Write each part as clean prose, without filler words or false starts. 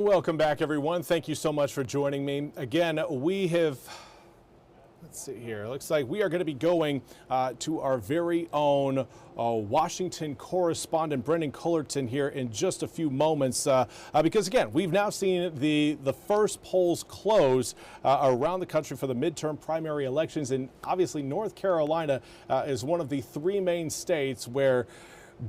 Welcome back, everyone. Thank you so much for joining me. Again, let's see here. Looks like we are going to be going to our very own Washington correspondent, Brendan Cullerton, here in just a few moments. Because, again, we've now seen the first polls close around the country for the midterm primary elections. And obviously, North Carolina is one of the three main states where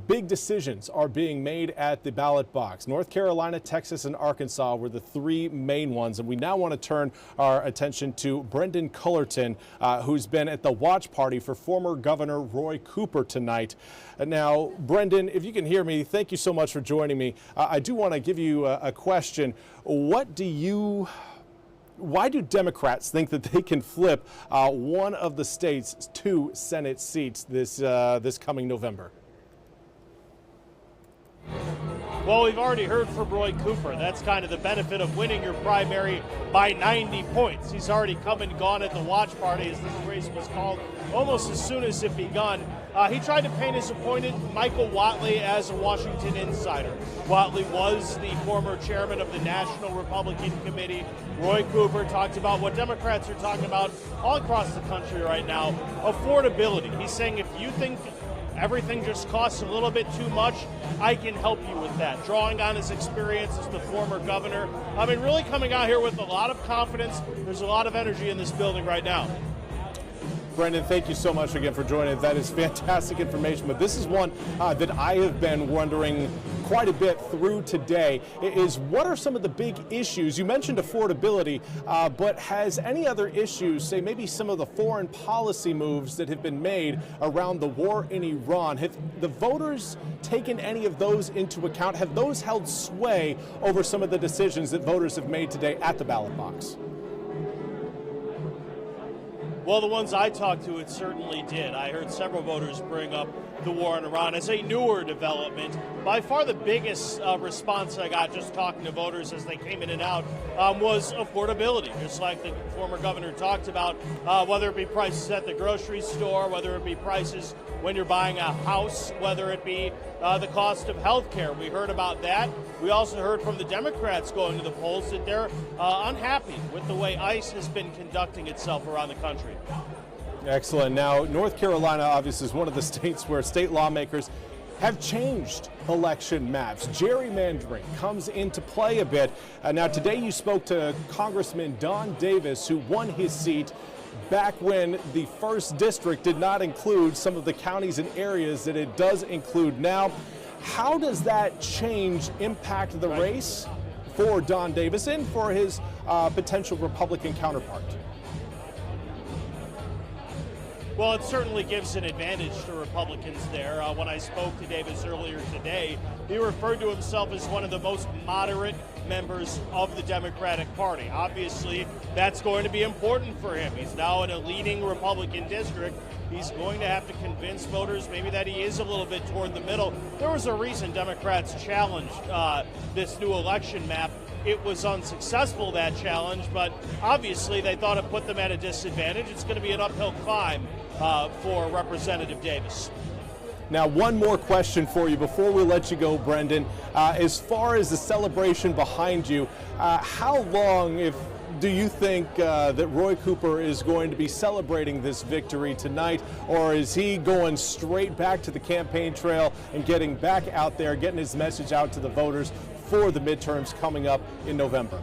big decisions are being made at the ballot box. North Carolina, Texas, and Arkansas were the three main ones. And we now want to turn our attention to Brendan Cullerton, who's been at the watch party for former Governor Roy Cooper tonight. Now, Brendan, if you can hear me, thank you so much for joining me. I do want to give you a question. Why do Democrats think that they can flip one of the state's two Senate seats this coming November? Well, we've already heard from Roy Cooper. That's kind of the benefit of winning your primary by 90 points. He's already come and gone at the watch party, as this race was called, almost as soon as it begun. He tried to paint his opponent, Michael Whatley, as a Washington insider. Whatley was the former chairman of the National Republican Committee. Roy Cooper talked about what Democrats are talking about all across the country right now, affordability. He's saying if you think everything just costs a little bit too much, I can help you with that. Drawing on his experience as the former governor. I mean, really coming out here with a lot of confidence. There's a lot of energy in this building right now. Brendan, thank you so much again for joining us. That is fantastic information. But this is one that I have been wondering quite a bit through today, is what are some of the big issues? You mentioned affordability, but has any other issues, say maybe some of the foreign policy moves that have been made around the war in Iran, have the voters taken any of those into account? Have those held sway over some of the decisions that voters have made today at the ballot box? Well, the ones I talked to, it certainly did. I heard several voters bring up the war in Iran as a newer development. By far the biggest response I got just talking to voters as they came in and out was affordability, just like the former governor talked about, whether it be prices at the grocery store, whether it be prices when you're buying a house, whether it be the cost of health care. We heard about that. We also heard from the Democrats going to the polls that they're unhappy with the way ICE has been conducting itself around the country. Excellent. Now, North Carolina obviously is one of the states where state lawmakers have changed election maps. Gerrymandering comes into play a bit. Now, today you spoke to Congressman Don Davis, who won his seat back when the first district did not include some of the counties and areas that it does include now. How does that change impact the race for Don Davis and for his potential Republican counterpart? Well, it certainly gives an advantage to Republicans there. When I spoke to Davis earlier today, he referred to himself as one of the most moderate members of the Democratic Party. Obviously, that's going to be important for him. He's now in a leading Republican district. He's going to have to convince voters maybe that he is a little bit toward the middle. There was a reason Democrats challenged this new election map. It was unsuccessful, that challenge, but obviously they thought it put them at a disadvantage. It's going to be an uphill climb for Representative Davis. Now, one more question for you before we let you go, Brendan. As far as the celebration behind you, how long do you think that Roy Cooper is going to be celebrating this victory tonight, or is he going straight back to the campaign trail and getting back out there, getting his message out to the voters for the midterms coming up in November?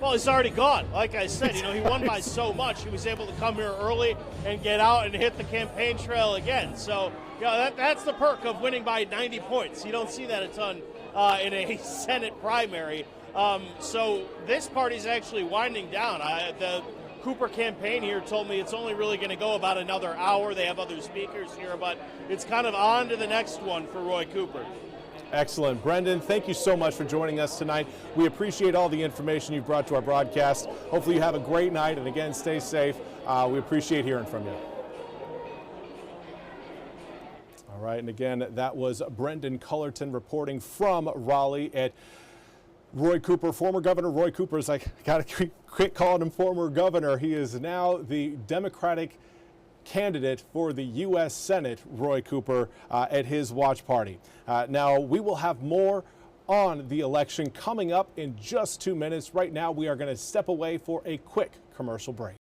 Well, he's already gone. Like I said, he won by so much. He was able to come here early and get out and hit the campaign trail again. So, that's the perk of winning by 90 points. You don't see that a ton in a Senate primary. So this party's actually winding down. The Cooper campaign here told me it's only really going to go about another hour. They have other speakers here, but it's kind of on to the next one for Roy Cooper. Excellent. Brendan, thank you so much for joining us tonight. We appreciate all the information you've brought to our broadcast. Hopefully you have a great night, and again, stay safe. We appreciate hearing from you. All right, and again, that was Brendan Cullerton reporting from Raleigh at Roy Cooper, former Governor Roy Cooper. I got to quit calling him former governor. He is now the Democratic candidate for the U.S. Senate, Roy Cooper, at his watch party. Now, we will have more on the election coming up in just 2 minutes. Right now, we are going to step away for a quick commercial break.